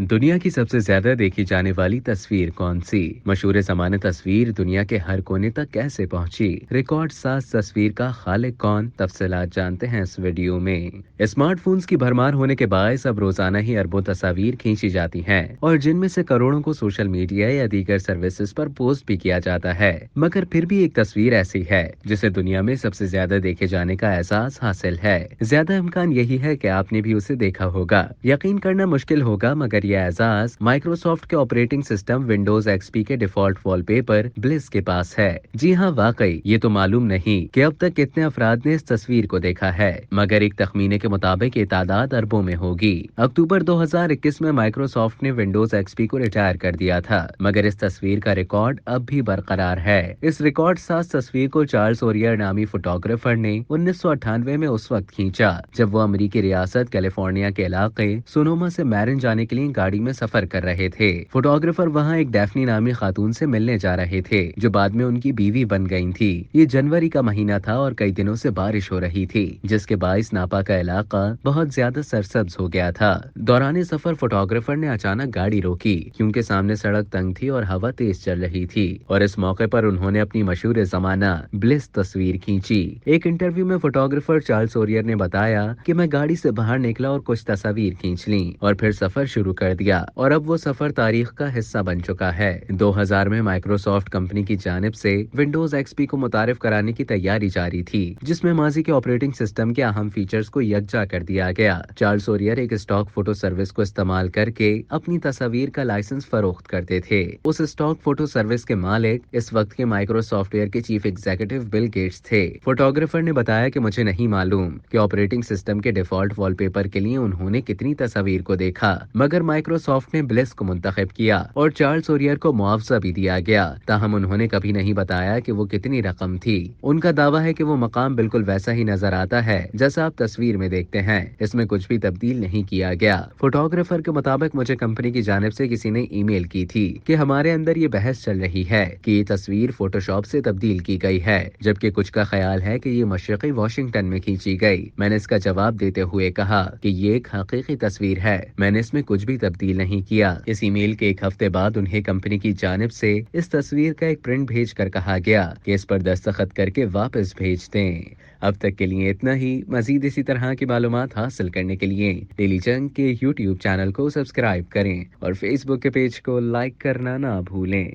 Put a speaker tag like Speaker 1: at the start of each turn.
Speaker 1: दुनिया की सबसे ज्यादा देखी जाने वाली तस्वीर कौन सी? मशहूर ज़माने तस्वीर दुनिया के हर कोने तक कैसे पहुंची? रिकॉर्ड साज तस्वीर का खालिक कौन? तफसीलात जानते हैं इस वीडियो में। स्मार्टफोन्स की भरमार होने के बायस अब रोजाना ही अरबों तस्वीर खींची जाती हैं और जिनमें से करोड़ों को सोशल मीडिया या दीगर सर्विसेज पर पोस्ट भी किया जाता है। मगर फिर भी एक तस्वीर ऐसी है जिसे दुनिया में सबसे ज्यादा देखे जाने का एहसास हासिल है। ज्यादा इम्कान यही है कि आपने भी उसे देखा होगा। यकीन करना मुश्किल होगा मगर यह एजाज माइक्रोसॉफ्ट के ऑपरेटिंग सिस्टम विंडोज एक्सपी के डिफॉल्ट वॉलपेपर ब्लिस के पास है। जी हाँ, वाकई ये तो मालूम नहीं कि अब तक कितने अफराद ने इस तस्वीर को देखा है, मगर एक तखमीने के मुताबिक ये तादाद अरबों में होगी। अक्टूबर 2021 में माइक्रोसॉफ्ट ने विंडोज एक्सपी को रिटायर कर दिया था, मगर इस तस्वीर का रिकॉर्ड अब भी बरकरार है। इस रिकॉर्ड साज तस्वीर को चार्ल्स ओरियर नामी फोटोग्राफर ने 1998 में उस वक्त खींचा जब वो अमेरिकी रियासत कैलिफोर्निया के इलाके सोनोमा से मैरिन जाने के लिए गाड़ी में सफर कर रहे थे। फोटोग्राफर वहां एक डैफनी नामी खातून से मिलने जा रहे थे जो बाद में उनकी बीवी बन गई थी। ये जनवरी का महीना था और कई दिनों से बारिश हो रही थी, जिसके बाइस नापा का इलाका बहुत ज्यादा सरसब्ज हो गया था। दौरान सफर फोटोग्राफर ने अचानक गाड़ी रोकी क्योंकि सामने सड़क तंग थी और हवा तेज चल रही थी, और इस मौके पर उन्होंने अपनी मशहूर जमाना ब्लिस तस्वीर खींची। एक इंटरव्यू में फोटोग्राफर चार्ल्स ओरियर ने बताया कि मैं गाड़ी से बाहर निकला और कुछ तस्वीर खींच ली और फिर सफर शुरू कर दिया, और अब वो सफर तारीख का हिस्सा बन चुका है। 2000 में माइक्रोसॉफ्ट कंपनी की जानिब से विंडोज एक्सपी को मुतारिफ कराने की तैयारी जारी थी, जिसमें माजी के ऑपरेटिंग सिस्टम के अहम फीचर्स को यकजा कर दिया गया। चार्ल्स ओरियर एक स्टॉक फोटो सर्विस को इस्तेमाल करके अपनी तस्वीर का लाइसेंस फरोख्त करते थे। उस स्टॉक फोटो सर्विस के मालिक इस वक्त के माइक्रोसॉफ्टवेयर के चीफ एग्जीक्यूटिव बिल गेट्स थे। फोटोग्राफर ने बताया कि मुझे नहीं मालूम कि ऑपरेटिंग सिस्टम के डिफॉल्ट वॉलपेपर के लिए उन्होंने कितनी तस्वीर को देखा, मगर माइक्रोसॉफ्ट ने ब्लिस को मुंतखब किया और चार्ल्स ओरियर को मुआवजा भी दिया गया। ताहम उन्होंने कभी नहीं बताया कि वो कितनी रकम थी। उनका दावा है कि वो मकाम बिल्कुल वैसा ही नजर आता है जैसा आप तस्वीर में देखते हैं, इसमें कुछ भी तब्दील नहीं किया गया। फोटोग्राफर के मुताबिक मुझे कंपनी की जानिब से किसी ने ईमेल की थी कि हमारे अंदर ये बहस चल रही है कि ये तस्वीर फोटोशॉप से तब्दील की गई है, जबकि कुछ का ख्याल है कि ये मशरकी वाशिंगटन में खींची गई। मैंने इसका जवाब देते हुए कहा कि ये एक हकीकी तस्वीर है, मैंने इसमें कुछ भी तब्दील नहीं किया। इस ईमेल के एक हफ्ते बाद उन्हें कंपनी की जानिब से इस तस्वीर का एक प्रिंट भेज कर कहा गया कि इस पर दस्तखत करके वापस भेज दें। अब तक के लिए इतना ही। मजीद इसी तरह की मालूमात हासिल करने के लिए डेली जंग के यूट्यूब चैनल को सब्सक्राइब करें और फेसबुक के पेज को लाइक करना ना भूलें।